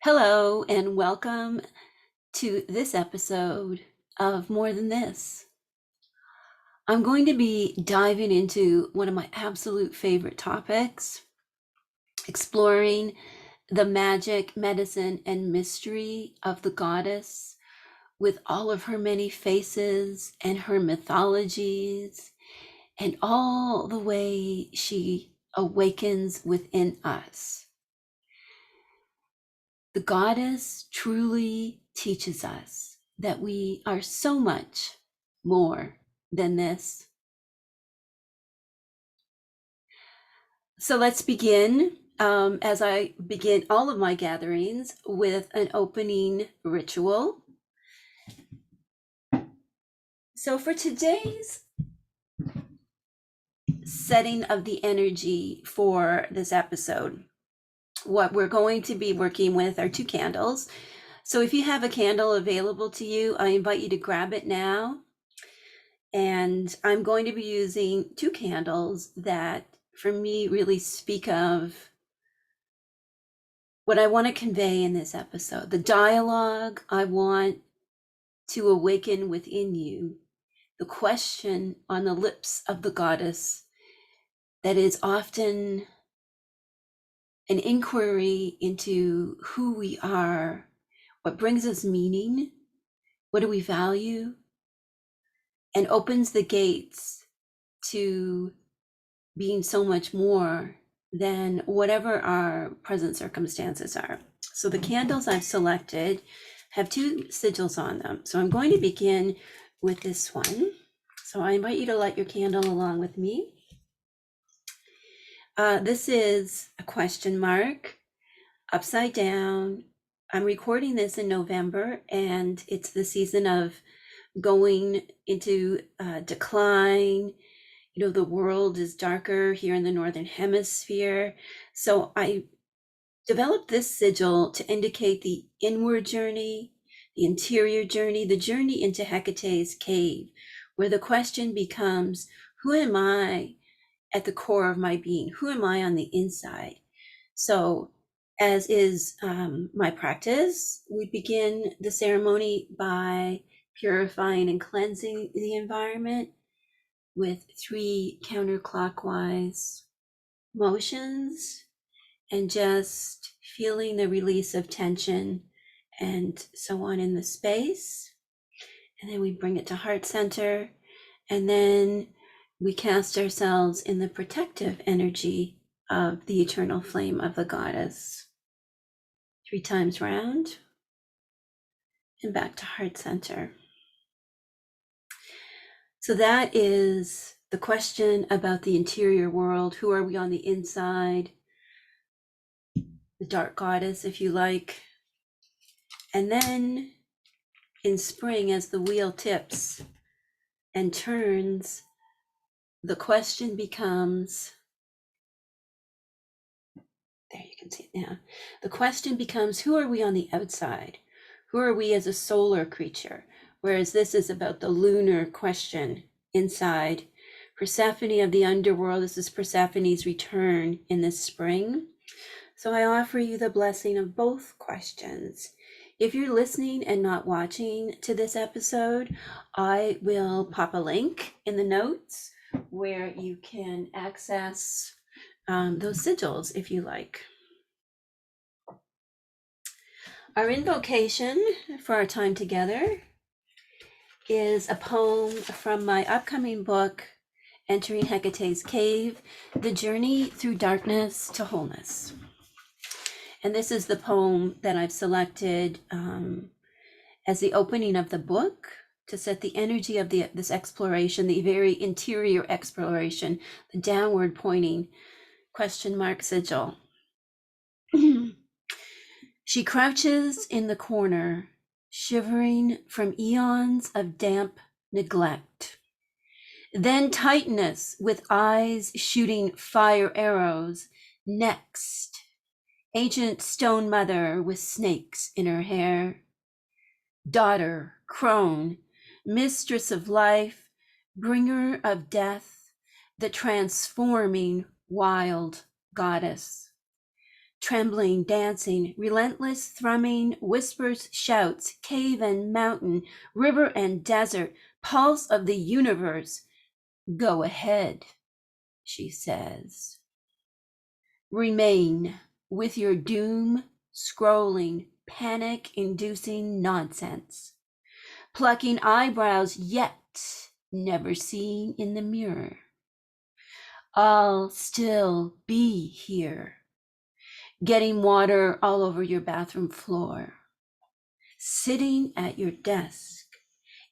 Hello, and welcome to this episode of More Than This. I'm going to be diving into one of my absolute favorite topics, exploring the magic, medicine, and mystery of the goddess with all of her many faces and her mythologies and all the way she awakens within us. The goddess truly teaches us that we are so much more than this. So let's begin, as I begin all of my gatherings, with an opening ritual. So for today's setting of the energy for this episode, what we're going to be working with are 2 candles. So if you have a candle available to you, I invite you to grab it now. And I'm going to be using 2 candles that, for me, really speak of what I want to convey in this episode. The dialogue I want to awaken within you, the question on the lips of the goddess that is often an inquiry into who we are, what brings us meaning, what do we value, and opens the gates to being so much more than whatever our present circumstances are. So the candles I've selected have 2 sigils on them. So I'm going to begin with this one. So I invite you to light your candle along with me. This is a question mark, upside down. I'm recording this in November, and it's the season of going into decline. You know, the world is darker here in the Northern Hemisphere. So I developed this sigil to indicate the inward journey, the interior journey, the journey into Hecate's cave, where the question becomes, who am I at the core of my being? Who am I on the inside? So, as is my practice, we begin the ceremony by purifying and cleansing the environment with 3 counterclockwise motions and just feeling the release of tension and so on in the space. And then we bring it to heart center, and then we cast ourselves in the protective energy of the eternal flame of the goddess. 3 times round and back to heart center. So that is the question about the interior world. Who are we on the inside? The dark goddess, if you like. And then in spring, as the wheel tips and turns, the question becomes, there you can see it now. The question becomes, who are we on the outside? Who are we as a solar creature? Whereas this is about the lunar question inside. Persephone of the underworld, this is Persephone's return in this spring. So I offer you the blessing of both questions. If you're listening and not watching to this episode, I will pop a link in the notes where you can access those sigils if you like. Our invocation for our time together is a poem from my upcoming book, Entering Hecate's Cave, The Journey Through Darkness to Wholeness. And this is the poem that I've selected as the opening of the book to set the energy of this exploration, the very interior exploration, the downward pointing question mark sigil. She crouches in the corner, shivering from eons of damp neglect. Then Titaness with eyes shooting fire arrows. Next, ancient stone mother with snakes in her hair. Daughter, crone, mistress of life, bringer of death, the transforming wild goddess. trembling, dancing, relentless, thrumming, whispers, shouts, cave and mountain, river and desert, pulse of the universe. Go ahead, she says. Remain with your doom scrolling, panic inducing nonsense, plucking eyebrows yet never seen in the mirror. I'll still be here, getting water all over your bathroom floor, sitting at your desk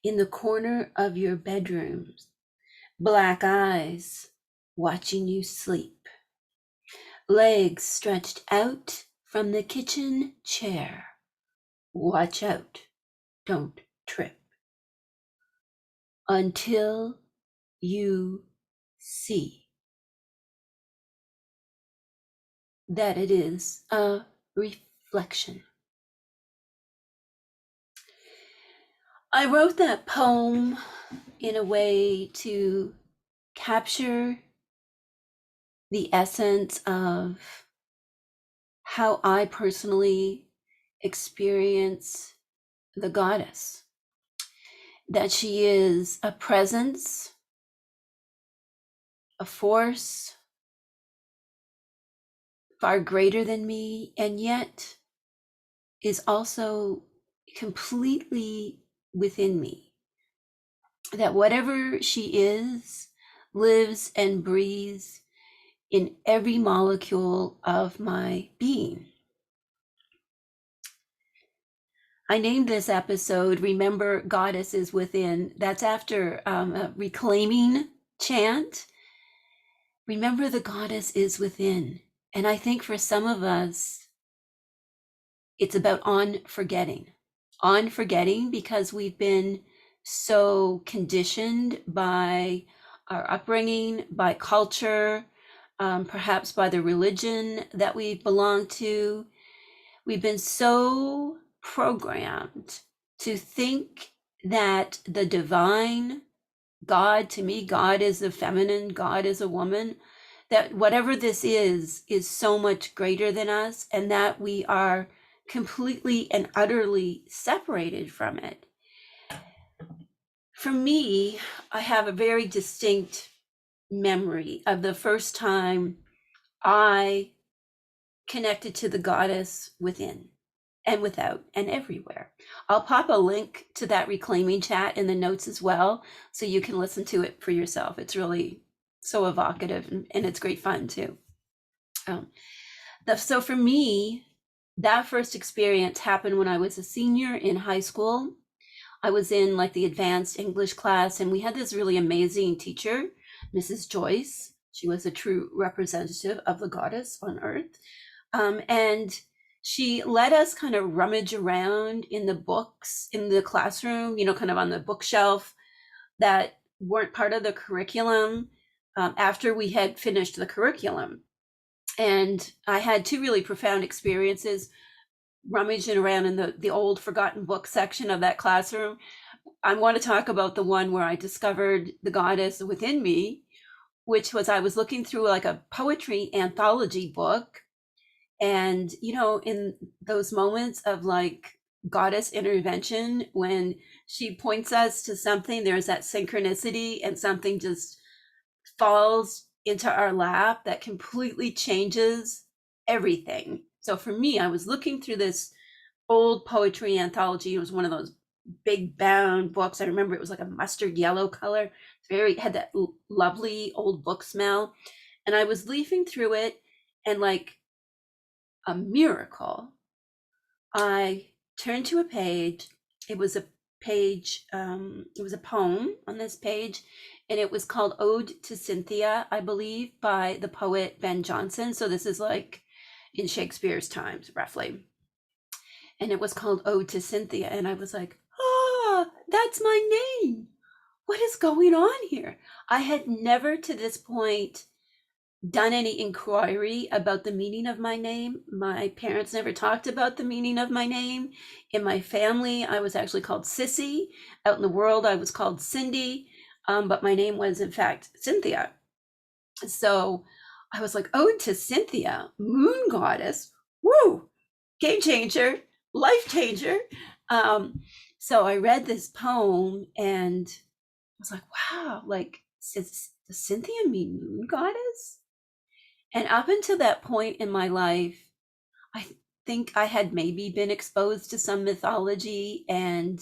in the corner of your bedroom, black eyes watching you sleep, legs stretched out from the kitchen chair. Watch out, don't trip. Until you see that it is a reflection. I wrote that poem in a way to capture the essence of how I personally experience the goddess. That she is a presence, a force far greater than me, and yet is also completely within me. That whatever she is lives and breathes in every molecule of my being. I named this episode Remember Goddess is Within. That's after a reclaiming chant. Remember the goddess is within. And I think for some of us, it's about on forgetting because we've been so conditioned by our upbringing, by culture, perhaps by the religion that we belong to. We've been so programmed to think that the divine, God, to me, God is a feminine, God is a woman, that whatever this is so much greater than us, and that we are completely and utterly separated from it. For me, I have a very distinct memory of the first time I connected to the goddess within and without and everywhere. I'll pop a link to that reclaiming chat in the notes as well, so you can listen to it for yourself. It's really so evocative, and it's great fun too. So for me, that first experience happened when I was a senior in high school. I was in like the advanced English class, and we had this really amazing teacher, Mrs. Joyce. She was a true representative of the goddess on earth. And she let us kind of rummage around in the books in the classroom, kind of on the bookshelf that weren't part of the curriculum after we had finished the curriculum. And I had two really profound experiences rummaging around in the old forgotten book section of that classroom. I want to talk about the one where I discovered the goddess within me, which was I was looking through like a poetry anthology book. And, in those moments of like goddess intervention, when she points us to something, there's that synchronicity and something just falls into our lap that completely changes everything. So for me, I was looking through this old poetry anthology. It was one of those big bound books. I remember it was like a mustard yellow color. Had that lovely old book smell. And I was leafing through it, and like a miracle, I turned to a page. It was a page, it was a poem on this page, and it was called Ode to Cynthia, I believe, by the poet Ben Jonson. So this is like in Shakespeare's times, roughly. And it was called Ode to Cynthia. And I was like, that's my name. What is going on here? I had never to this point done any inquiry about the meaning of my name. My parents never talked about the meaning of my name. In my family, I was actually called Sissy. Out in the world, I was called Cindy, but my name was in fact Cynthia. So I was like, Ode to Cynthia, moon goddess, woo, game changer, life changer. Um, so I read this poem and I was like, wow, like, does Cynthia mean moon goddess? And up until that point in my life, I think I had maybe been exposed to some mythology and,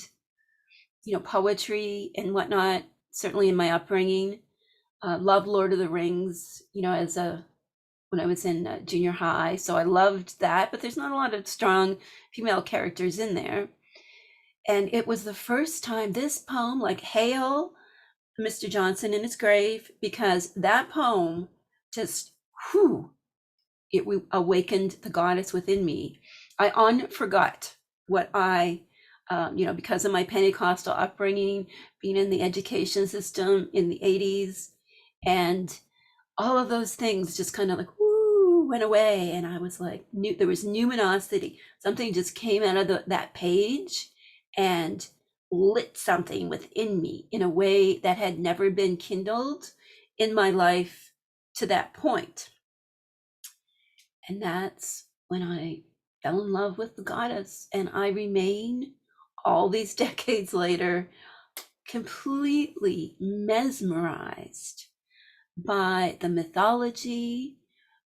poetry and whatnot, certainly in my upbringing. Loved Lord of the Rings, when I was in junior high. So I loved that, but there's not a lot of strong female characters in there. And it was the first time this poem, like, hail Mr. Johnson in his grave, because that poem just, whew, it awakened the goddess within me. I unforgot what because of my Pentecostal upbringing, being in the education system in the 80s, and all of those things just kind of like, woo, went away. And I was like, there was numinosity. Something just came out of that page and lit something within me in a way that had never been kindled in my life to that point. And that's when I fell in love with the goddess. And I remain, all these decades later, completely mesmerized by the mythology,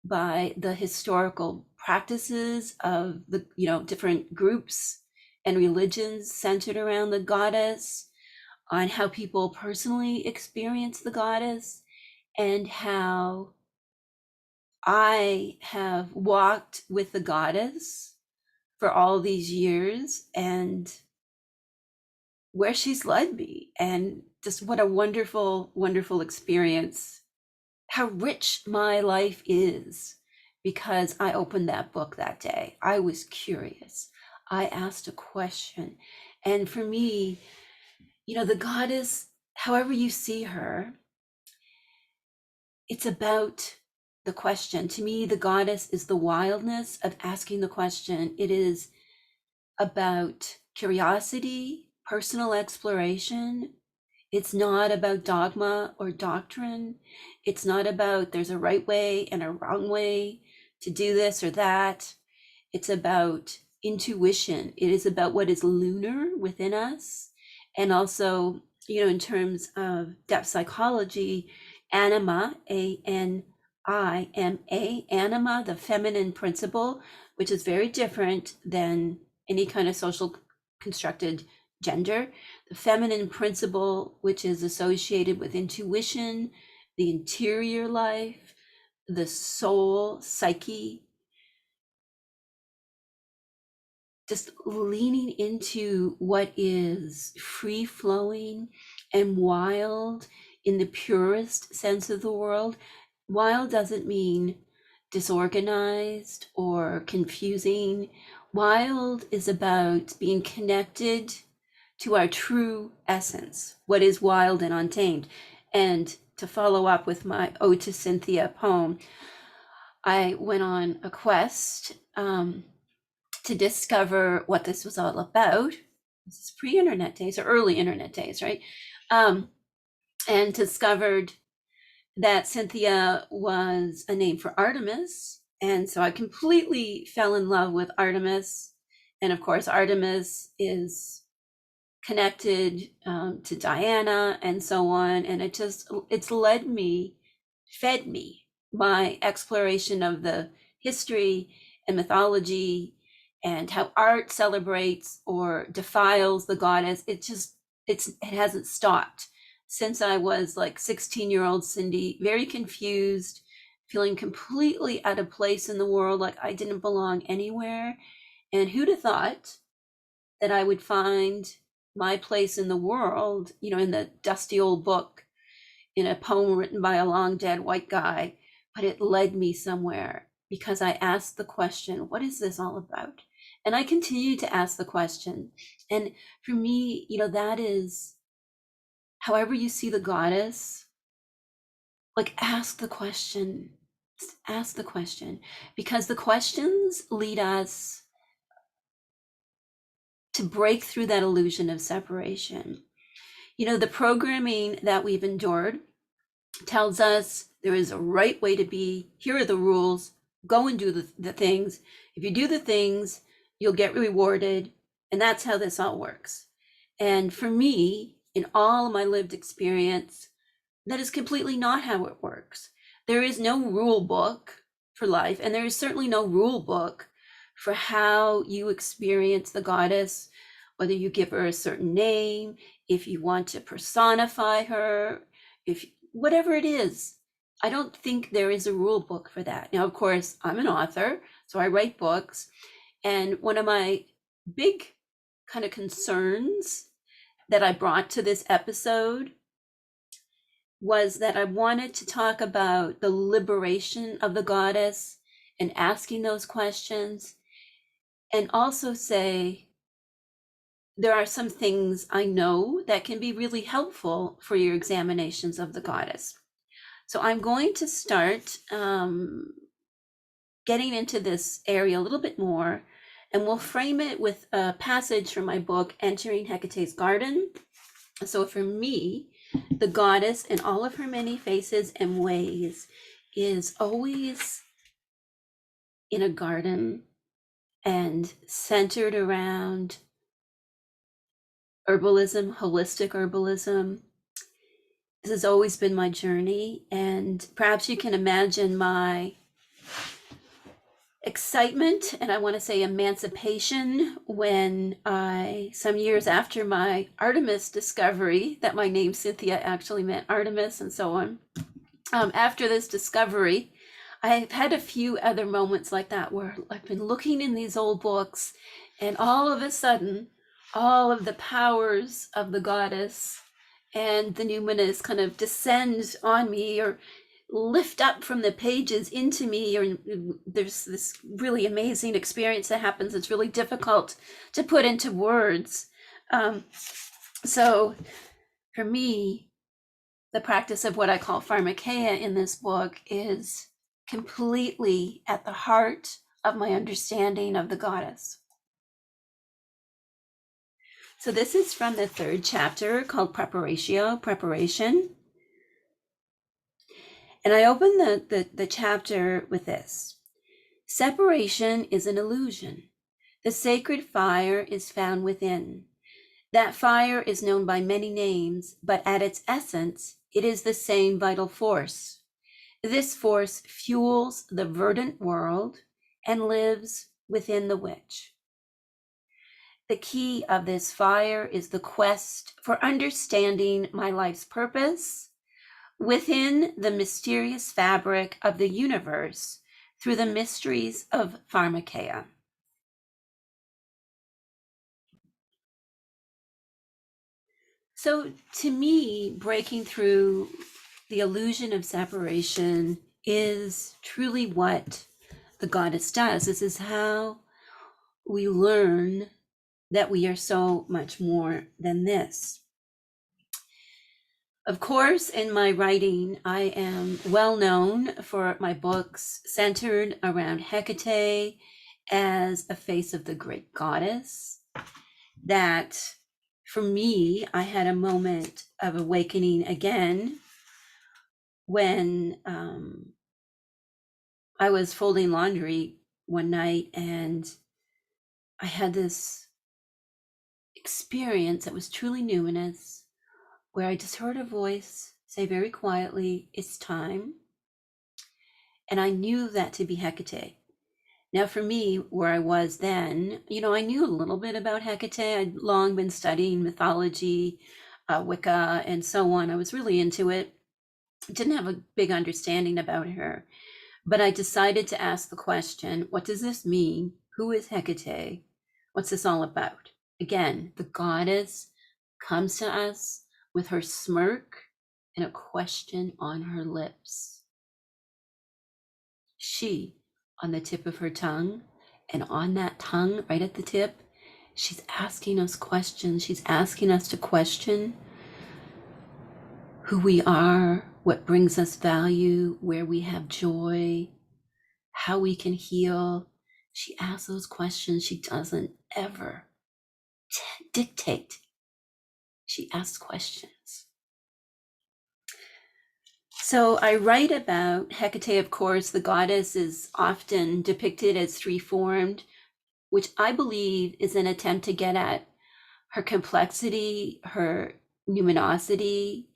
by the historical practices of the different groups and religions centered around the goddess, on how people personally experience the goddess, and how I have walked with the goddess for all these years and where she's led me, and just what a wonderful, wonderful experience. How rich my life is because I opened that book that day. I was curious. I asked a question. And for me, the goddess, however you see her, it's about the question. To me, the goddess is the wildness of asking the question. It is about curiosity, personal exploration. It's not about dogma or doctrine. It's not about there's a right way and a wrong way to do this or that. It's about intuition. It is about what is lunar within us. And also, in terms of depth psychology, anima, ANIMA, anima, the feminine principle, which is very different than any kind of social constructed gender. The feminine principle, which is associated with intuition, the interior life, the soul, psyche, just leaning into what is free flowing and wild in the purest sense of the world. Wild doesn't mean disorganized or confusing. Wild is about being connected to our true essence, what is wild and untamed. And to follow up with my Ode to Cynthia poem, I went on a quest to discover what this was all about. This is pre-internet days or early internet days, right? And discovered that Cynthia was a name for Artemis. And so I completely fell in love with Artemis. And of course, Artemis is connected to Diana and so on. And it's led me, fed me my exploration of the history and mythology and how art celebrates or defiles the goddess. It hasn't stopped since I was like 16-year-old Cindy, very confused, feeling completely out of place in the world, like I didn't belong anywhere. And who'd have thought that I would find my place in the world, in the dusty old book, in a poem written by a long dead white guy, but it led me somewhere because I asked the question, what is this all about? And I continue to ask the question. And for me, that is, however you see the goddess, like, ask the question, because the questions lead us to break through that illusion of separation. The programming that we've endured tells us there is a right way to be. Here are the rules. go and do the things. If you do the things, you'll get rewarded. And that's how this all works. And for me, in all of my lived experience, that is completely not how it works. There is no rule book for life, and there is certainly no rule book for how you experience the goddess, whether you give her a certain name, if you want to personify her, if whatever it is. I don't think there is a rule book for that. Now, of course, I'm an author, so I write books, and one of my big kind of concerns that I brought to this episode was that I wanted to talk about the liberation of the goddess and asking those questions, and also say there are some things I know that can be really helpful for your examinations of the goddess. So I'm going to start getting into this area a little bit more, and we'll frame it with a passage from my book, Entering Hecate's Garden. So for me, the goddess in all of her many faces and ways is always in a garden and centered around herbalism, holistic herbalism. This has always been my journey, and perhaps you can imagine my excitement, and I want to say emancipation, when some years after my Artemis discovery, that my name Cynthia actually meant Artemis and so on. After this discovery, I've had a few other moments like that where I've been looking in these old books, and all of a sudden, all of the powers of the goddess and the numinous kind of descend on me or lift up from the pages into me, or there's this really amazing experience that happens. It's really difficult to put into words. So for me, the practice of what I call pharmakeia in this book is completely at the heart of my understanding of the goddess. So this is from the 3rd chapter called Preparation. And I open the chapter with this. Separation is an illusion. The sacred fire is found within. That fire is known by many names, but at its essence, it is the same vital force. This force fuels the verdant world and lives within the witch. The key of this fire is the quest for understanding my life's purpose within the mysterious fabric of the universe through the mysteries of pharmakeia. So to me, breaking through the illusion of separation is truly what the goddess does. This is how we learn that we are so much more than this. Of course, in my writing, I am well known for my books centered around Hecate as a face of the great goddess. That for me, I had a moment of awakening again when I was folding laundry one night, and I had this experience that was truly numinous, where I just heard a voice say very quietly, "It's time." And I knew that to be Hecate. Now, for me, where I was then, I knew a little bit about Hecate. I'd long been studying mythology, Wicca, and so on. I was really into it. Didn't have a big understanding about her, but I decided to ask the question, what does this mean? Who is Hecate? What's this all about? Again, the goddess comes to us with her smirk and a question on her lips. She, on the tip of her tongue, and on that tongue right at the tip, she's asking us questions. She's asking us to question who we are, what brings us value, where we have joy, how we can heal. She asks those questions. She doesn't ever dictate. She asks questions. So I write about Hecate, of course. The goddess is often depicted as three-formed, which I believe is an attempt to get at her complexity, her numinosity.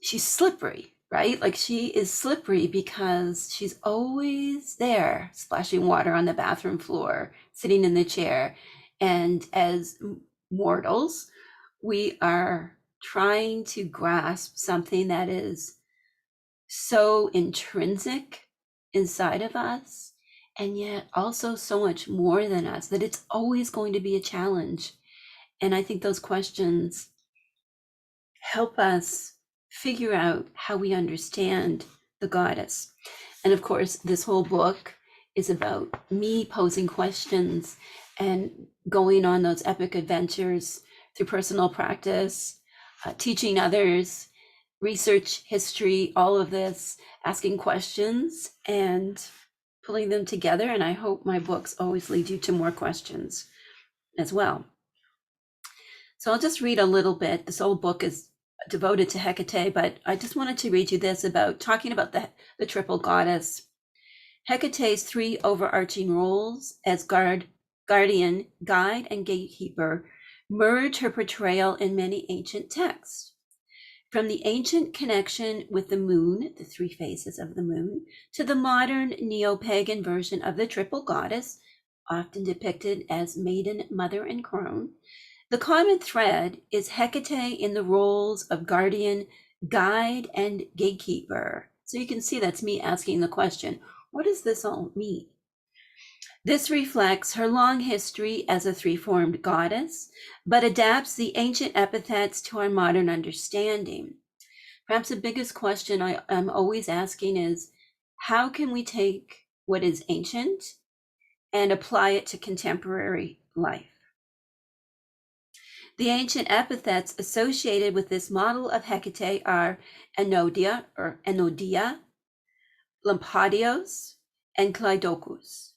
She's slippery, right? Like she is slippery because she's always there, splashing water on the bathroom floor, sitting in the chair. And as mortals, we are trying to grasp something that is so intrinsic inside of us, and yet also so much more than us, that it's always going to be a challenge. And I think those questions help us figure out how we understand the goddess. And of course, this whole book is about me posing questions and going on those epic adventures through personal practice, teaching others, research, history, all of this, asking questions and pulling them together. And I hope my books always lead you to more questions as well. So I'll just read a little bit. This whole book is devoted to Hecate, but I just wanted to read you this about talking about the triple goddess. Hecate's three overarching roles as guardian, guide, and gatekeeper merge her portrayal in many ancient texts. From the ancient connection with the moon, the three phases of the moon, to the modern neo-pagan version of the triple goddess, often depicted as maiden, mother, and crone, the common thread is Hecate in the roles of guardian, guide, and gatekeeper. So you can see that's me asking the question, what does this all mean? This reflects her long history as a three-formed goddess, but adapts the ancient epithets to our modern understanding. Perhaps the biggest question I'm always asking is, how can we take what is ancient and apply it to contemporary life? The ancient epithets associated with this model of Hecate are Enodia or Enodia, Lampadios, and Kleidokus.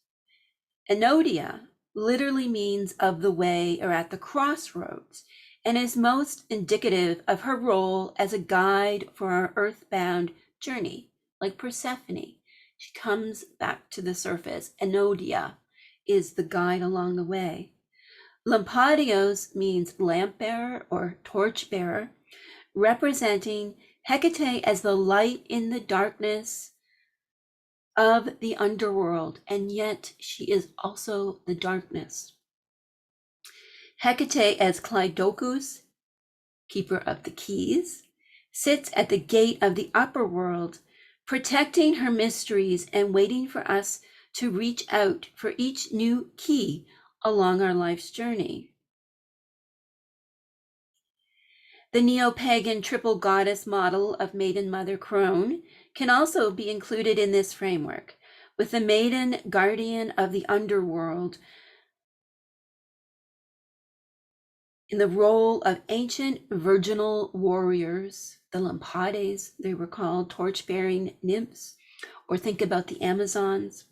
Enodia literally means of the way or at the crossroads, and is most indicative of her role as a guide for our earthbound journey, like Persephone. She comes back to the surface. Enodia is the guide along the way. Lampadios means lamp bearer or torch bearer, representing Hecate as the light in the darkness of the underworld, and yet she is also the darkness. Hecate as Kleidokus, keeper of the keys, sits at the gate of the upper world, protecting her mysteries and waiting for us to reach out for each new key along our life's journey. The neo-pagan triple goddess model of maiden, mother, crone can also be included in this framework, with the maiden guardian of the underworld in the role of ancient virginal warriors, the Lampades, they were called, torch-bearing nymphs, or think about the Amazons.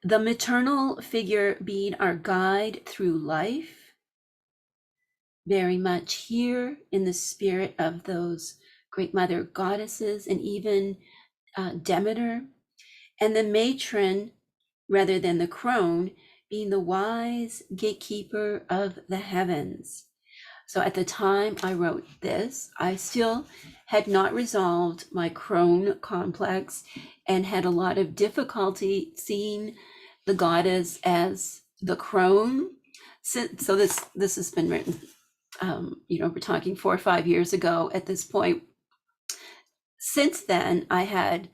The maternal figure being our guide through life, very much here in the spirit of those great mother goddesses and even Demeter, and the matron, rather than the crone, being the wise gatekeeper of the heavens. So at the time I wrote this, I still had not resolved my crone complex and had a lot of difficulty seeing the goddess as the crone. So this has been written, we're talking 4 or 5 years ago at this point. Since then, I had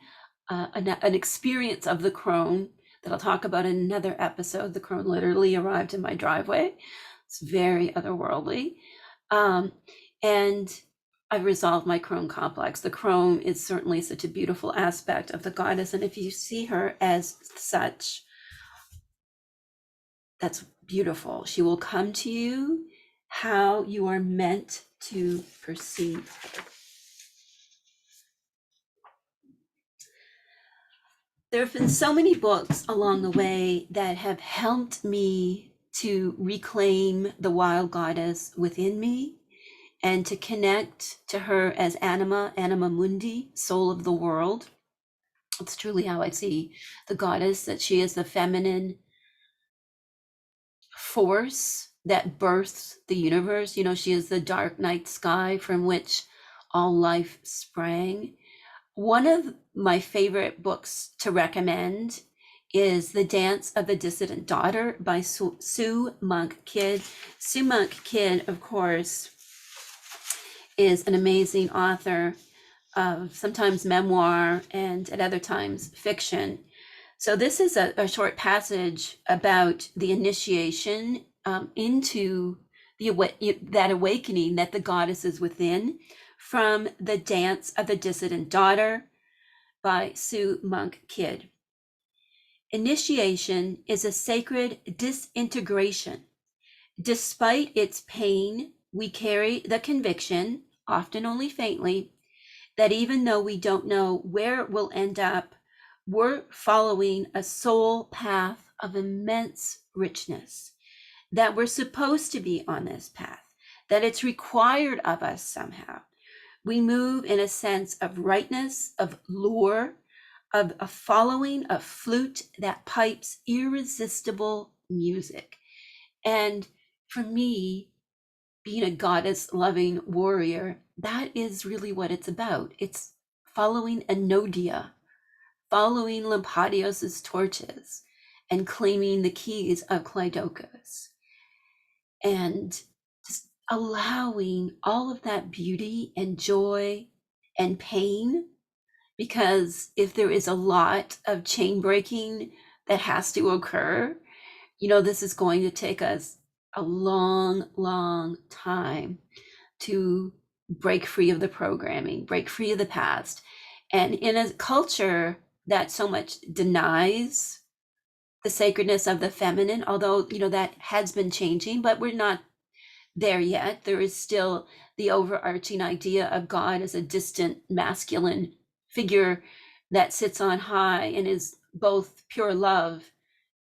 an experience of the crone that I'll talk about in another episode. The crone literally arrived in my driveway. It's very otherworldly. And I've resolved my crone complex. The crone is certainly such a beautiful aspect of the goddess. And if you see her as such, that's beautiful. She will come to you how you are meant to perceive her. There have been so many books along the way that have helped me to reclaim the wild goddess within me and to connect to her as anima mundi, soul of the world. It's truly how I see the goddess, that she is the feminine force that births the universe. She is the dark night sky from which all life sprang. One of my favorite books to recommend is The Dance of the Dissident Daughter by Sue Monk Kidd. Sue Monk Kidd, of course, is an amazing author of sometimes memoir and at other times fiction. So this is a short passage about the initiation into that awakening that the goddess is within, from The Dance of the Dissident Daughter by Sue Monk Kidd. Initiation is a sacred disintegration. Despite its pain, we carry the conviction, often only faintly, that even though we don't know where we'll end up, we're following a soul path of immense richness, that we're supposed to be on this path, that it's required of us somehow. We move in a sense of rightness, of lure, of a following a flute that pipes irresistible music. And for me, being a goddess loving warrior, that is really what it's about. It's following Enodia, following Lampadios's torches, and claiming the keys of Cleidocus, and just allowing all of that beauty and joy and pain. Because if there is a lot of chain breaking that has to occur, this is going to take us a long, long time to break free of the programming, break free of the past. And in a culture that so much denies the sacredness of the feminine, although, that has been changing, but we're not there yet. There is still the overarching idea of God as a distant masculine figure that sits on high and is both pure love,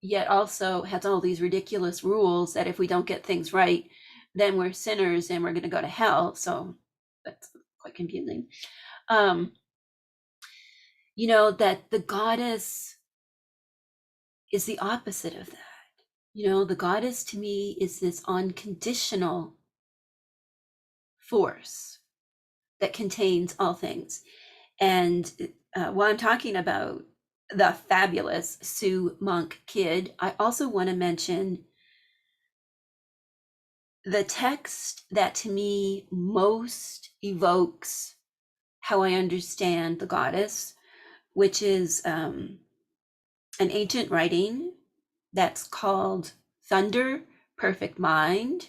yet also has all these ridiculous rules that if we don't get things right, then we're sinners and we're going to go to hell. So that's quite confusing. That the goddess is the opposite of that. The goddess to me is this unconditional force that contains all things. And while I'm talking about the fabulous Sue Monk Kidd, I also want to mention the text that to me most evokes how I understand the goddess, which is an ancient writing that's called Thunder, Perfect Mind.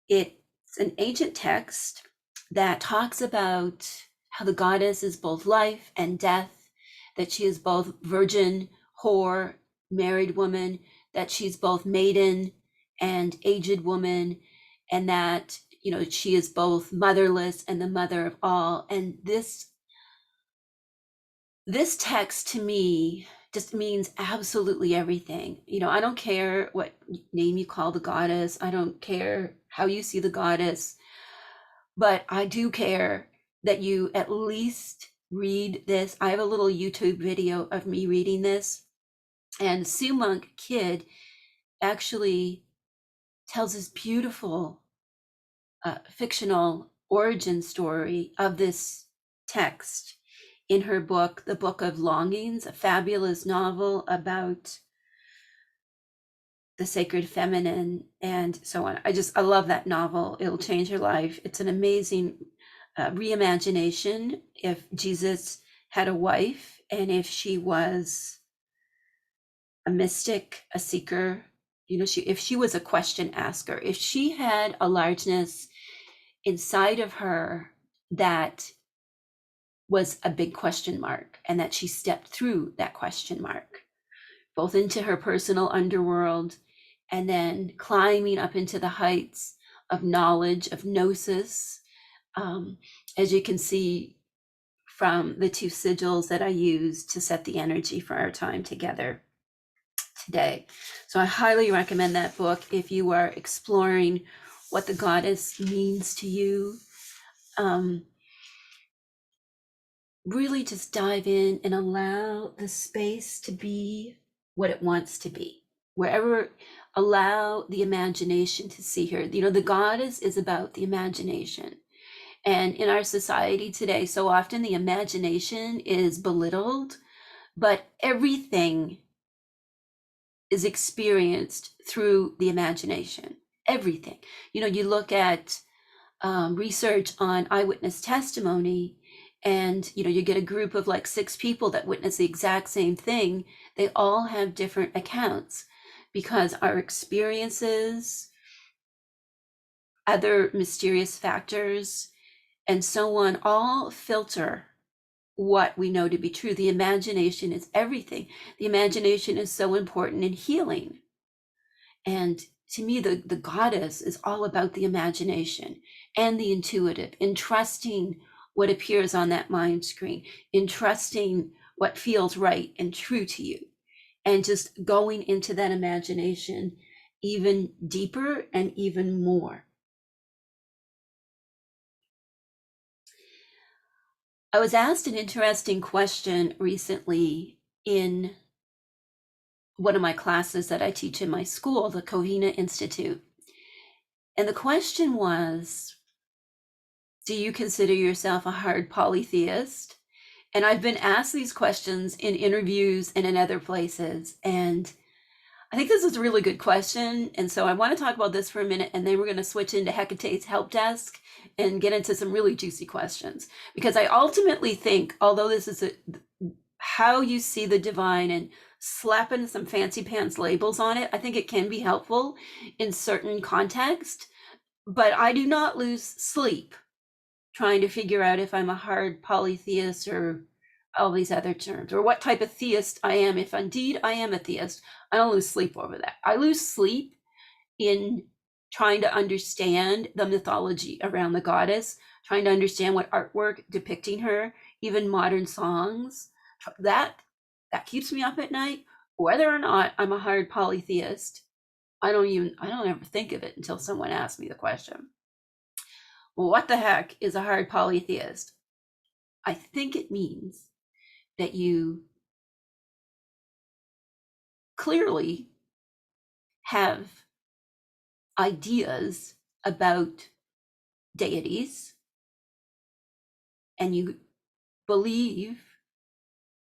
It's an ancient text that talks about how the goddess is both life and death, that she is both virgin, whore, married woman, that she's both maiden and aged woman, and that, she is both motherless and the mother of all. And this text to me just means absolutely everything. I don't care what name you call the goddess. I don't care how you see the goddess, but I do care that you at least read this. I have a little YouTube video of me reading this, and Sue Monk Kidd actually tells this beautiful fictional origin story of this text in her book, The Book of Longings, a fabulous novel about the sacred feminine and so on. I love that novel. It'll change your life. It's an amazing reimagination if Jesus had a wife and if she was a mystic, a seeker, if she was a question asker, if she had a largeness inside of her that was a big question mark, and that she stepped through that question mark, both into her personal underworld and then climbing up into the heights of knowledge, of gnosis, as you can see from the 2 sigils that I used to set the energy for our time together today. So I highly recommend that book if you are exploring what the goddess means to you. Really just dive in and allow the space to be what it wants to be. Wherever, allow the imagination to see her. You know, the goddess is about the imagination. And in our society today, so often the imagination is belittled, but everything is experienced through the imagination. Everything. You know, you look at research on eyewitness testimony, and you get a group of like 6 people that witness the exact same thing. They all have different accounts because our experiences, other mysterious factors, and so on, all filter what we know to be true. The imagination is everything. The imagination is so important in healing. And to me, the goddess is all about the imagination and the intuitive, in trusting what appears on that mind screen, in trusting what feels right and true to you, and just going into that imagination even deeper and even more. I was asked an interesting question recently in one of my classes that I teach in my school, the Kohina Institute. And the question was, do you consider yourself a hard polytheist? And I've been asked these questions in interviews and in other places. And I think this is a really good question. And so I want to talk about this for a minute, and then we're going to switch into Hecate's help desk and get into some really juicy questions. Because I ultimately think, although this is how you see the divine and slapping some fancy pants labels on it, I think it can be helpful in certain context. But I do not lose sleep trying to figure out if I'm a hard polytheist or all these other terms, or what type of theist I am. If indeed I am a theist, I don't lose sleep over that. I lose sleep in trying to understand the mythology around the goddess, trying to understand what artwork depicting her, even modern songs. That keeps me up at night. Whether or not I'm a hard polytheist, I don't ever think of it until someone asks me the question. Well, what the heck is a hard polytheist? I think it means that you clearly have ideas about deities, and you believe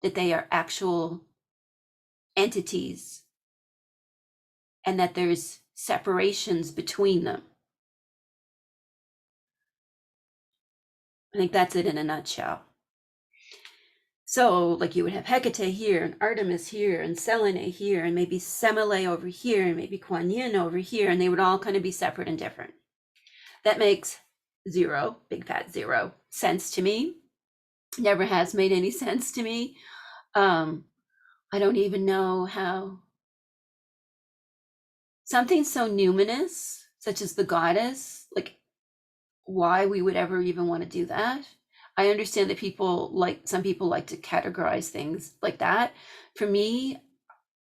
that they are actual entities and that there's separations between them. I think that's it in a nutshell. So, like, you would have Hecate here, and Artemis here, and Selene here, and maybe Semele over here, and maybe Kuan Yin over here, and they would all kind of be separate and different. That makes zero, big fat zero, sense to me. Never has made any sense to me. I don't even know how something so numinous, such as the goddess, like, why we would ever even want to do that. I understand that some people like to categorize things like that. For me,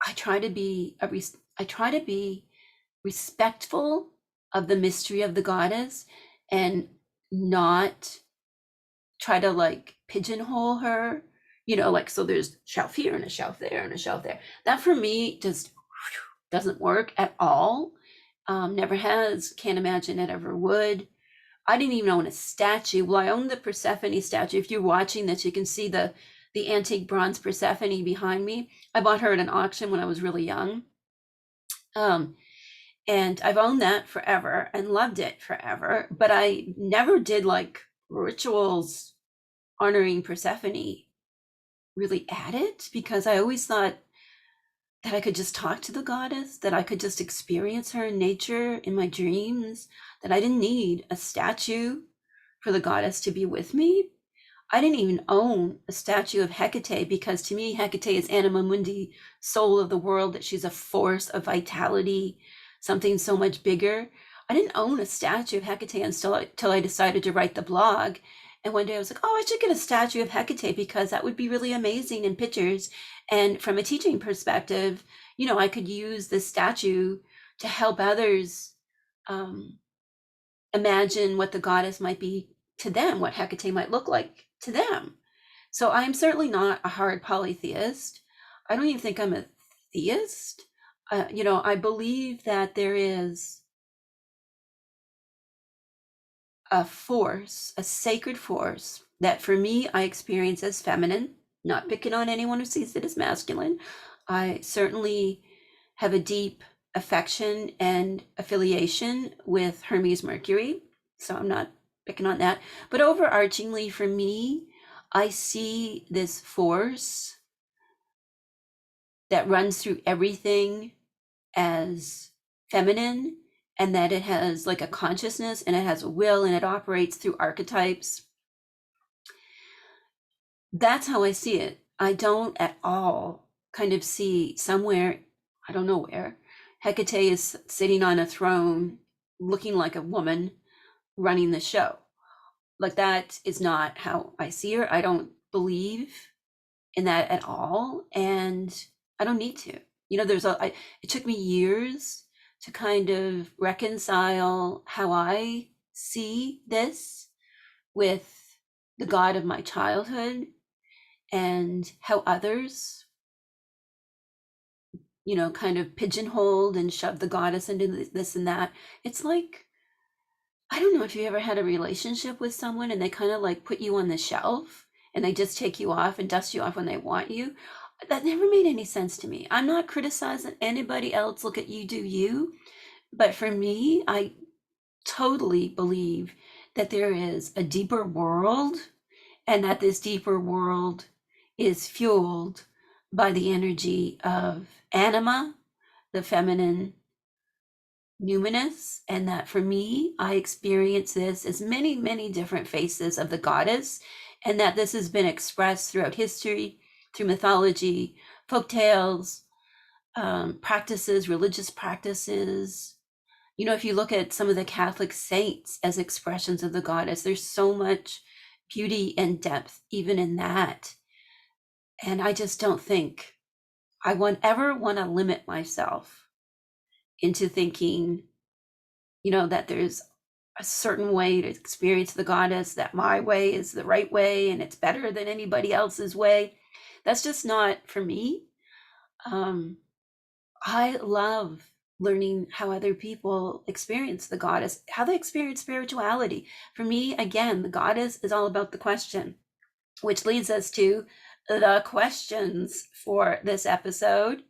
I try to be respectful of the mystery of the goddess, and not try to like pigeonhole her, like, so there's shelf here and a shelf there and a shelf there. That for me just doesn't work at all. Never has, can't imagine it ever would. I didn't even own a statue. Well, I own the Persephone statue. If you're watching this, you can see the antique bronze Persephone behind me. I bought her at an auction when I was really young. And I've owned that forever and loved it forever, but I never did like rituals honoring Persephone really at it, because I always thought that I could just talk to the goddess, that I could just experience her in nature in my dreams, that I didn't need a statue for the goddess to be with me. I didn't even own a statue of Hecate, because to me, Hecate is anima mundi, soul of the world, that she's a force of vitality, something so much bigger. I didn't own a statue of Hecate until I decided to write the blog. And one day I was like, oh, I should get a statue of Hecate, because that would be really amazing in pictures. And from a teaching perspective, I could use this statue to help others imagine what the goddess might be to them, what Hecate might look like to them. So I'm certainly not a hard polytheist. I don't even think I'm a theist. I believe that there is a force, a sacred force that for me I experience as feminine, not picking on anyone who sees it as masculine. I certainly have a deep affection and affiliation with Hermes Mercury, so I'm not picking on that. But overarchingly for me, I see this force that runs through everything as feminine, and that it has like a consciousness and it has a will and it operates through archetypes. That's how I see it. I don't at all kind of see somewhere, I don't know where, Hecate is sitting on a throne looking like a woman running the show. Like, that is not how I see her. I don't believe in that at all, and I don't need to. It took me years to kind of reconcile how I see this with the God of my childhood and how others, kind of pigeonholed and shoved the goddess into this and that. It's like, I don't know if you ever had a relationship with someone and they kind of like put you on the shelf and they just take you off and dust you off when they want you. That never made any sense to me. I'm not criticizing anybody else. Look at you, do you. But for me, I totally believe that there is a deeper world, and that this deeper world is fueled by the energy of anima, the feminine numinous, and that for me, I experience this as many, many different faces of the goddess, and that this has been expressed throughout history, through mythology, folk tales, practices, religious practices. If you look at some of the Catholic saints as expressions of the goddess, there's so much beauty and depth even in that. And I just don't think I ever want to limit myself into thinking, that there's a certain way to experience the goddess, that my way is the right way and it's better than anybody else's way. That's just not for me. I love learning how other people experience the goddess, how they experience spirituality. For me, again, the goddess is all about the question, which leads us to the questions for this episode.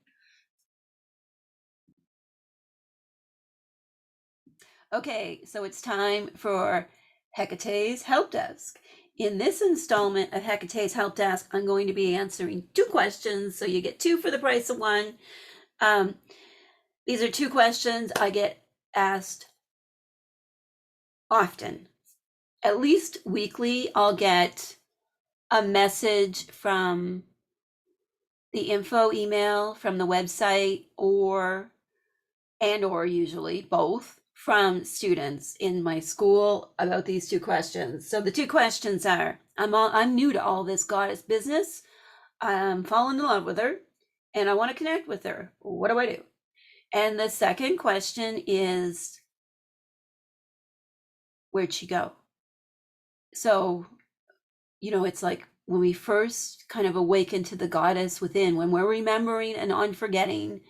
Okay, so it's time for Hecate's Help Desk. In this installment of Hecate's Help Desk, I'm going to be answering 2 questions, so you get 2 for the price of 1. These are 2 questions I get asked often. At least weekly, I'll get a message from the info email from the website, or usually both, from students in my school about these 2 questions. So the 2 questions are, I'm new to all this goddess business. I'm falling in love with her and I want to connect with her. What do I do? And the second question is, where'd she go? So, it's like when we first kind of awaken to the goddess within, when we're remembering and unforgetting,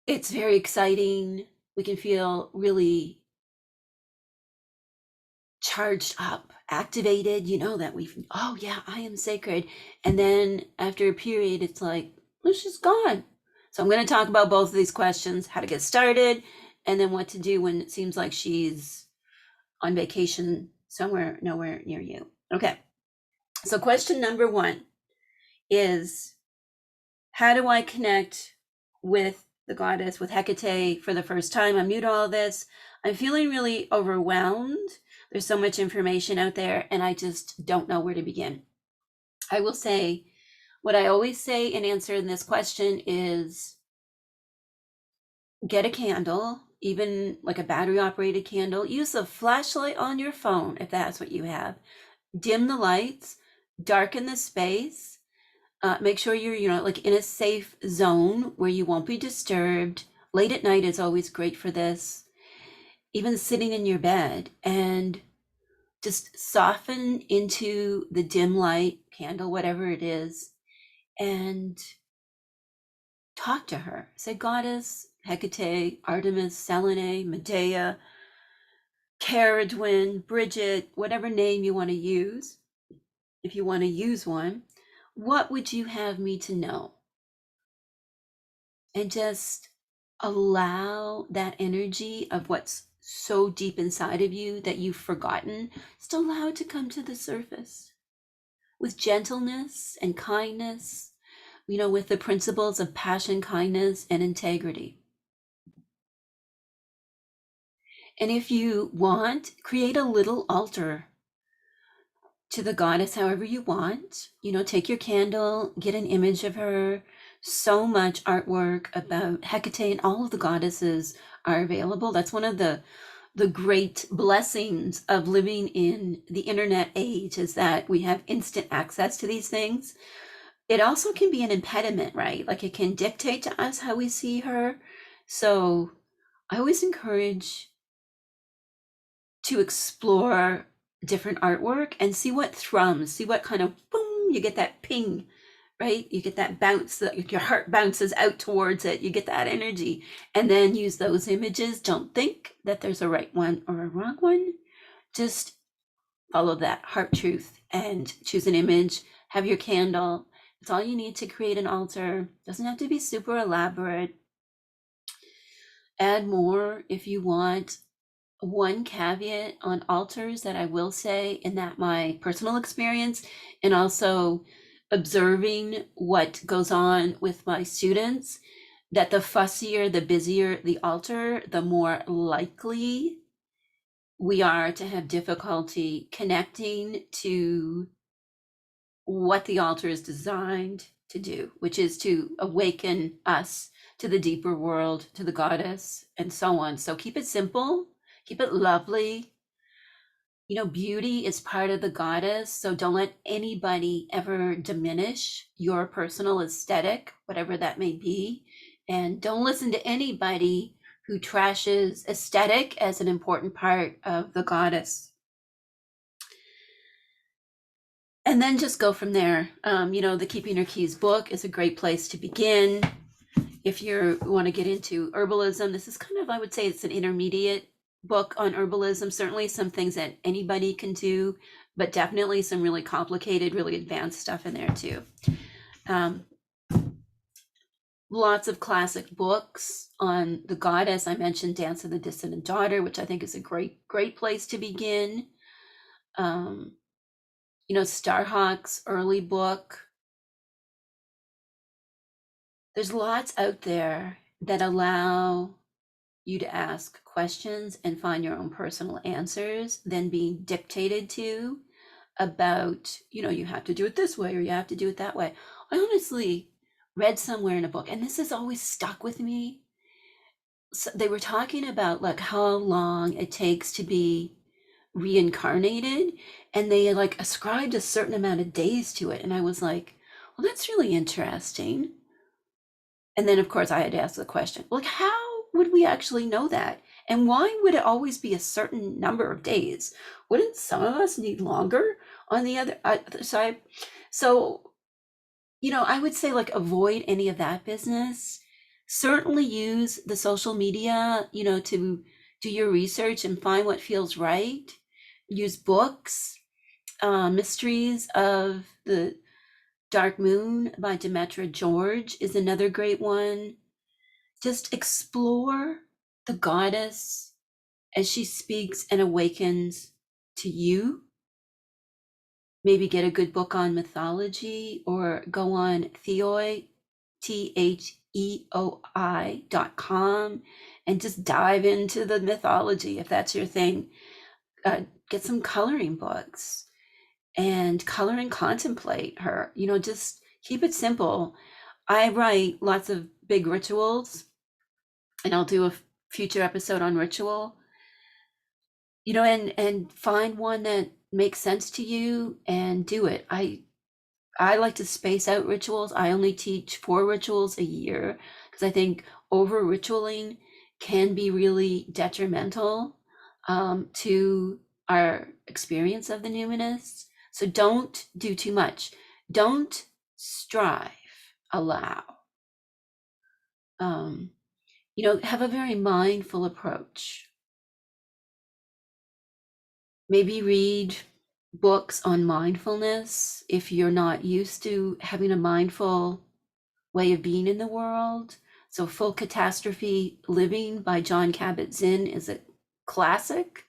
it's very exciting. We can feel really charged up, activated, that oh yeah, I am sacred. And then after a period, it's like, well, she's gone. So I'm going to talk about both of these questions, how to get started, and then what to do when it seems like she's on vacation somewhere, nowhere near you. Okay. So question number 1 is, how do I connect with the goddess, with Hecate, for the first time? I'm new to all this. I'm feeling really overwhelmed. There's so much information out there, and I just don't know where to begin. I will say, what I always say in answering this question is, get a candle, even like a battery operated candle. Use a flashlight on your phone if that's what you have. Dim the lights, darken the space. Make sure you're, like in a safe zone where you won't be disturbed. Late at night is always great for this. even sitting in your bed, and just soften into the dim light, candle, whatever it is, and talk to her. Say, Goddess, Hecate, Artemis, Selene, Medea, Caradwyn, Bridget, whatever name you want to use, if you want to use one, what would you have me to know? And just allow that energy of what's so deep inside of you that you've forgotten, just allow it to come to the surface with gentleness and kindness, with the principles of passion, kindness, and integrity. And if you want, create a little altar to the goddess however you want. Take your candle, get an image of her. So much artwork about Hecate and all of the goddesses are available. That's one of the great blessings of living in the internet age, is that we have instant access to these things. It also can be an impediment, right? Like, it can dictate to us how we see her. So I always encourage to explore different artwork and see what thrums, see what kind of boom, you get that ping, right? You get that bounce, that your heart bounces out towards it. You get that energy, and then use those images. Don't think that there's a right one or a wrong one. Just follow that heart truth and choose an image. Have your candle. It's all you need to create an altar. Doesn't have to be super elaborate. Add more if you want. One caveat on altars that I will say, in that my personal experience, and also observing what goes on with my students, that the fussier, the busier the altar, the more likely we are to have difficulty connecting to what the altar is designed to do, which is to awaken us to the deeper world, to the goddess, and so on. So keep it simple, keep it lovely. Beauty is part of the goddess, so don't let anybody ever diminish your personal aesthetic, whatever that may be. And don't listen to anybody who trashes aesthetic as an important part of the goddess. And then just go from there. The Keeping Her Keys book is a great place to begin. If you want to get into herbalism, this is kind of, I would say, it's an intermediate book on herbalism. Certainly some things that anybody can do, but definitely some really complicated, really advanced stuff in there too. Lots of classic books on the goddess. I mentioned Dance of the Dissident Daughter, which I think is a great place to begin. Starhawk's early book. There's lots out there that allow you to ask questions and find your own personal answers than being dictated to about, you have to do it this way or you have to do it that way. I honestly read somewhere in a book, and this has always stuck with me. So they were talking about like how long it takes to be reincarnated, and they like ascribed a certain amount of days to it. And I was like, well, that's really interesting. And then of course I had to ask the question, like, how would we actually know that? And why would it always be a certain number of days? Wouldn't some of us need longer on the other side? So, I would say, like, avoid any of that business. Certainly use the social media, to do your research and find what feels right. Use books. Mysteries of the Dark Moon by Demetra George is another great one. Just explore the goddess as she speaks and awakens to you. Maybe get a good book on mythology, or go on Theoi, THEOI.com, and just dive into the mythology if that's your thing. Get some coloring books and color and contemplate her. Just keep it simple. I write lots of big rituals, and I'll do a future episode on ritual. And find one that makes sense to you and do it. I like to space out rituals. I only teach 4 rituals a year because I think over ritualing can be really detrimental. to our experience of the numinous. So don't do too much. Don't strive, allow. Have a very mindful approach. Maybe read books on mindfulness if you're not used to having a mindful way of being in the world. So Full Catastrophe Living by John Kabat-Zinn is a classic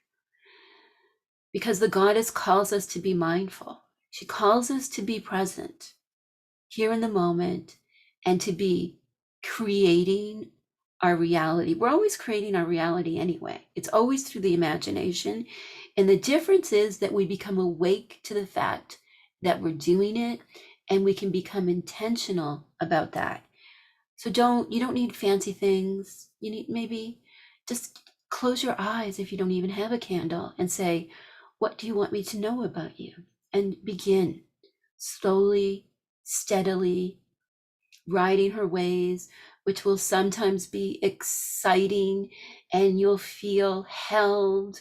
because the goddess calls us to be mindful. She calls us to be present here in the moment and to be creating our reality. We're always creating our reality anyway. It's always through the imagination. And the difference is that we become awake to the fact that we're doing it and we can become intentional about that. So you don't need fancy things. You need maybe just close your eyes if you don't even have a candle and say, what do you want me to know about you? And begin slowly, steadily, riding her ways, which will sometimes be exciting, and you'll feel held,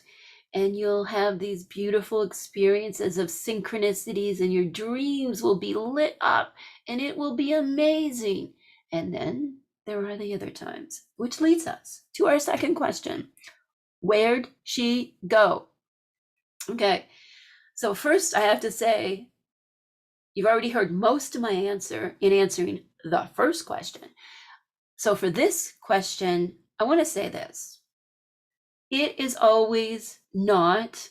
and you'll have these beautiful experiences of synchronicities, and your dreams will be lit up, and it will be amazing. And then there are the other times, which leads us to our second question. Where'd she go? Okay, so first I have to say, you've already heard most of my answer in answering the first question. So for this question, I want to say this. It is always not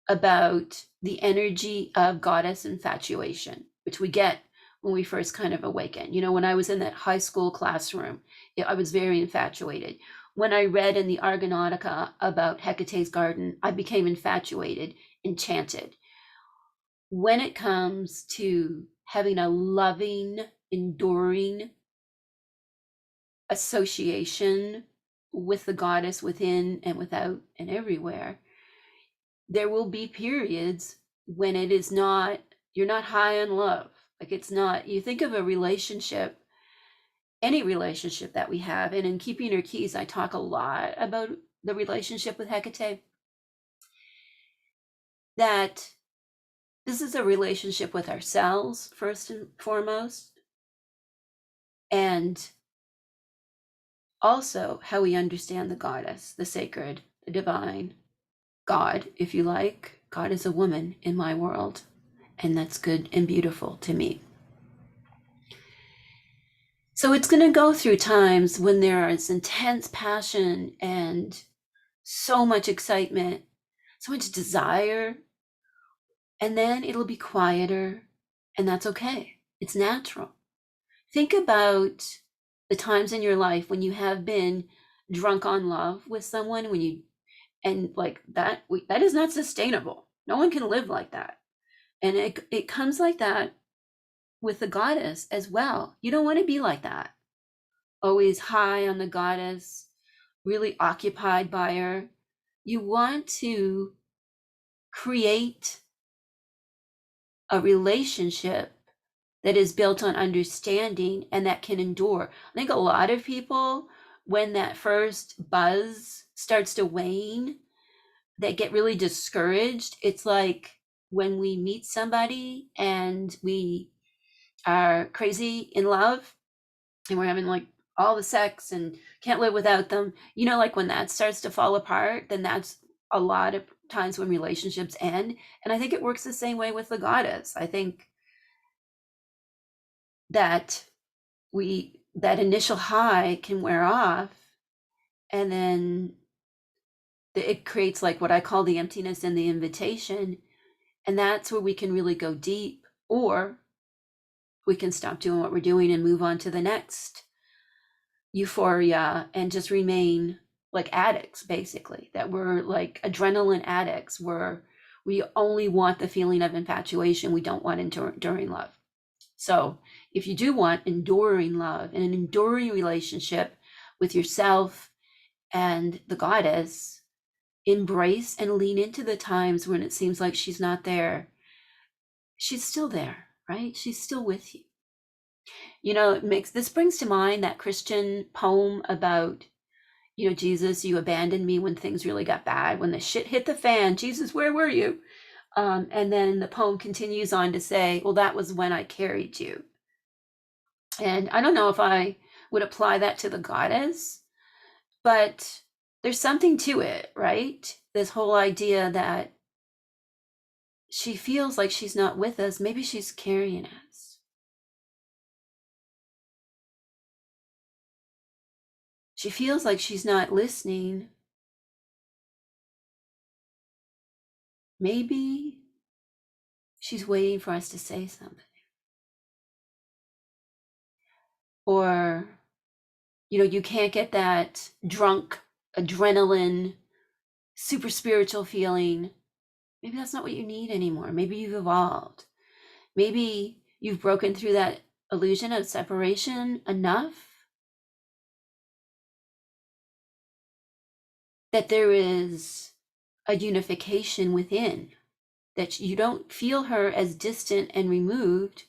about the energy of goddess infatuation, which we get when we first kind of awaken. When I was in that high school classroom, I was very infatuated. When I read in the Argonautica about Hecate's garden, I became infatuated, enchanted. When it comes to having a loving, enduring association with the goddess within and without and everywhere, there will be periods when you're not high on love. Like it's not, you think of a relationship, any relationship that we have, and in Keeping Her Keys, I talk a lot about the relationship with Hecate, that this is a relationship with ourselves, first and foremost, and also how we understand the goddess, the sacred, the divine, God, if you like. God is a woman in my world, and that's good and beautiful to me. So it's going to go through times when there is intense passion and so much excitement, so much desire, and then it'll be quieter, and that's okay. It's natural. Think about the times in your life when you have been drunk on love with someone, and like that is not sustainable. No one can live like that. And it comes like that with the goddess as well. You don't want to be like that. Always high on the goddess, really occupied by her. You want to create a relationship that is built on understanding and that can endure. I think a lot of people, when that first buzz starts to wane, they get really discouraged. It's like when we meet somebody and we are crazy in love and we're having like all the sex and can't live without them. Like when that starts to fall apart, then that's a lot of times when relationships end. And I think it works the same way with the goddess. I think that that initial high can wear off, and then it creates like what I call the emptiness and the invitation. And that's where we can really go deep, or we can stop doing what we're doing and move on to the next euphoria and just remain like addicts, basically, that we're like adrenaline addicts, where we only want the feeling of infatuation. We don't want enduring love. So if you do want enduring love and an enduring relationship with yourself and the goddess, embrace and lean into the times when it seems like she's not there. She's still there, right? She's still with you. This brings to mind that Christian poem about Jesus, you abandoned me when things really got bad, when the shit hit the fan. Jesus, where were you? And then the poem continues on to say, well, that was when I carried you. And I don't know if I would apply that to the goddess, but there's something to it, right? This whole idea that she feels like she's not with us. Maybe she's carrying us. She feels like she's not listening. Maybe she's waiting for us to say something. Or, you can't get that drunk adrenaline, super spiritual feeling. Maybe that's not what you need anymore. Maybe you've evolved. Maybe you've broken through that illusion of separation enough that there is a unification within, that you don't feel her as distant and removed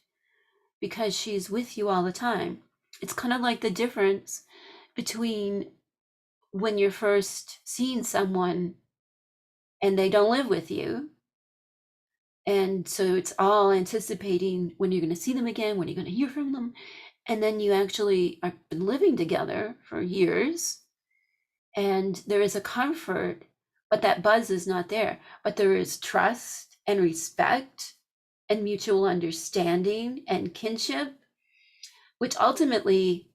because she's with you all the time. It's kind of like the difference between when you're first seeing someone and they don't live with you. And so it's all anticipating when you're going to see them again, when you're going to hear from them. And then you actually have been living together for years and there is a comfort, but that buzz is not there. But there is trust and respect and mutual understanding and kinship, which ultimately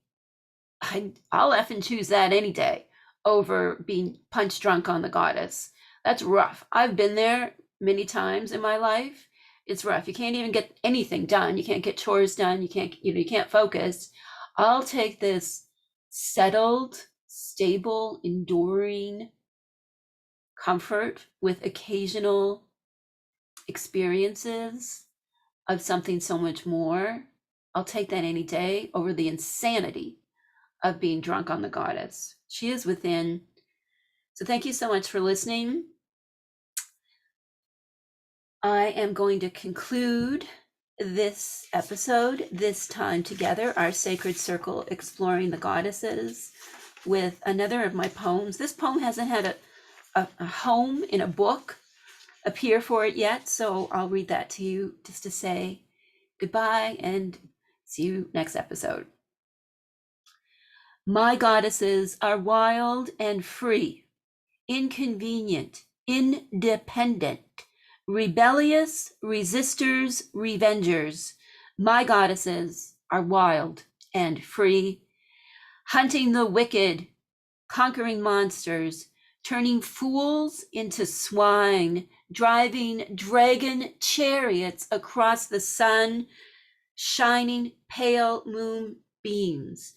I'll effing choose that any day over being punch drunk on the goddess. That's rough. I've been there many times in my life. It's rough. You can't even get anything done. You can't get chores done. You can't focus. I'll take this settled, stable, enduring comfort with occasional experiences of something so much more. I'll take that any day over the insanity of being drunk on the goddess. She is within. So thank you so much for listening. I am going to conclude this episode, this time together, our sacred circle exploring the goddesses, with another of my poems. This poem hasn't had a home in a book appear for it yet, so I'll read that to you just to say goodbye and see you next episode. My goddesses are wild and free, inconvenient, independent, rebellious, resistors, revengers. My goddesses are wild and free, hunting the wicked, conquering monsters, turning fools into swine, driving dragon chariots across the sun, shining pale moon beams,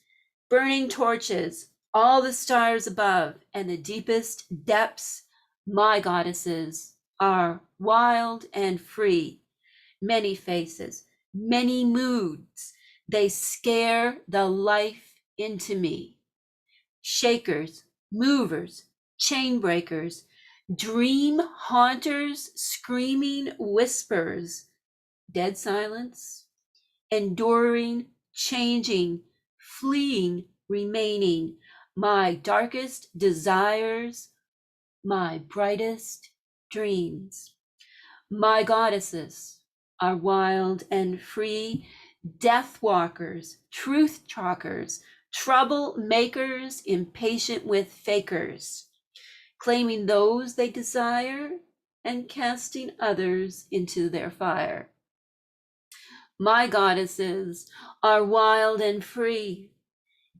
burning torches, all the stars above and the deepest depths. My goddesses are wild and free, many faces, many moods. They scare the life into me. Shakers, movers, chain breakers, dream haunters, screaming whispers, dead silence, enduring, changing, fleeing, remaining, my darkest desires, my brightest dreams. My goddesses are wild and free, death walkers, truth talkers, troublemakers, impatient with fakers, claiming those they desire and casting others into their fire. My goddesses are wild and free,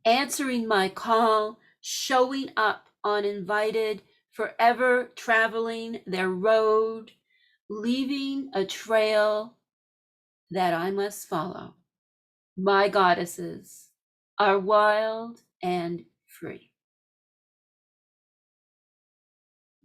answering my call, showing up uninvited, forever traveling their road, leaving a trail that I must follow. My goddesses are wild and free.